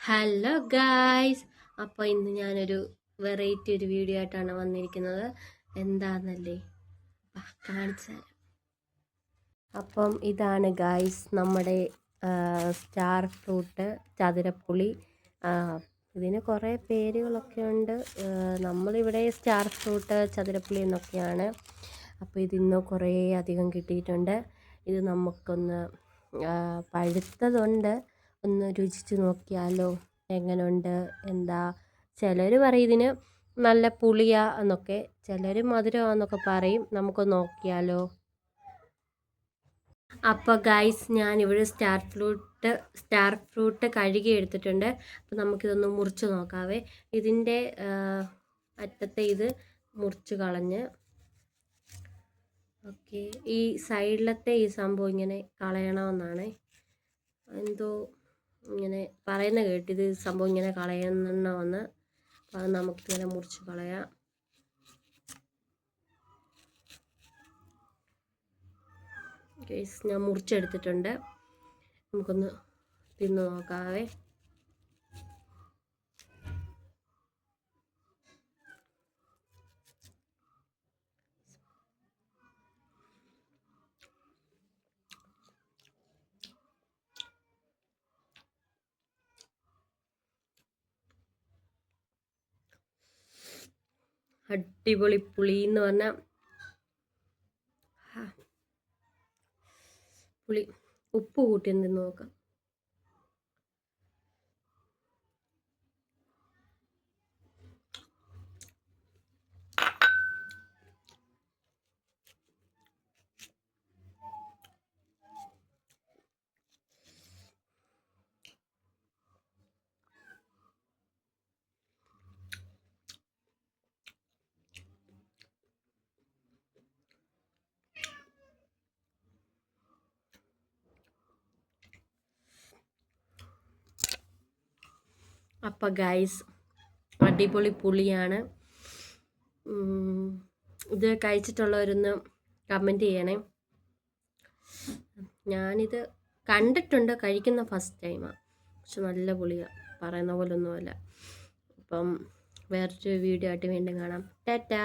Hello guys, അപ്പോൾ ഇന്ന് ഞാനൊരു വെറൈറ്റി ഒരു വീഡിയോ ആയിട്ടാണ് വന്നിരിക്കുന്നത്. എന്താണെന്നല്ലേ കാണിച്ചു തരാം. അപ്പം ഇതാണ് ഗായ്സ് നമ്മുടെ സ്റ്റാർ ഫ്രൂട്ട്, ചതുരപ്പുളി. ഇതിന് കുറേ പേരുകളൊക്കെ ഉണ്ട്. നമ്മളിവിടെ സ്റ്റാർ ഫ്രൂട്ട്, ചതുരപ്പുളി എന്നൊക്കെയാണ്. അപ്പോൾ ഇതിന്ന് കുറേ അധികം കിട്ടിയിട്ടുണ്ട്. ഇത് നമുക്കൊന്ന് പഴുത്തതുണ്ട്, ഒന്ന് രുചിച്ച് നോക്കിയാലോ എങ്ങനെയുണ്ട് എന്താ. ചിലർ പറയും ഇതിന് നല്ല പുളിയാ എന്നൊക്കെ, ചിലർ മധുരമാണെന്നൊക്കെ പറയും. നമുക്ക് നോക്കിയാലോ. അപ്പോൾ ഗൈസ്, ഞാനിവിടെ സ്റ്റാർ ഫ്രൂട്ട് കഴുകി എടുത്തിട്ടുണ്ട്. അപ്പോൾ നമുക്കിതൊന്ന് മുറിച്ച് നോക്കാവേ. ഇതിൻ്റെ അറ്റത്തെ ഇത് മുറിച്ച് കളഞ്ഞ്, ഓക്കെ, ഈ സൈഡിലത്തെ ഈ സംഭവം ഇങ്ങനെ കളയണമെന്നാണ് എന്തോ ഇങ്ങനെ പറയുന്ന കേട്ടിത്. സംഭവം ഇങ്ങനെ കളയണമെന്ന്. അപ്പോൾ അത് നമുക്കിങ്ങനെ മുറിച്ച് കളയാം. ഗൈസ്, ഞാൻ മുറിച്ചെടുത്തിട്ടുണ്ട്. നമുക്കൊന്ന് തിന്ന് നോക്കാവേ. അടിപൊളി പുളി എന്ന് പറഞ്ഞാൽ പുളി. ഉപ്പ് കൂട്ടി എന്ത് നോക്കാം. അപ്പം ഗൈസ്, അടിപൊളി പുളിയാണ്. ഇത് കഴിച്ചിട്ടുള്ളവരൊന്ന് കമൻറ്റ് ചെയ്യണേ. ഞാനിത് കണ്ടിട്ടുണ്ട്, കഴിക്കുന്ന ഫസ്റ്റ് ടൈമാണ്. പക്ഷെ നല്ല പുളിയാണ്, പറയുന്ന പോലെ ഒന്നുമല്ല. അപ്പം വേറൊരു വീഡിയോ ആയിട്ട് വീണ്ടും കാണാം. ടാറ്റാ.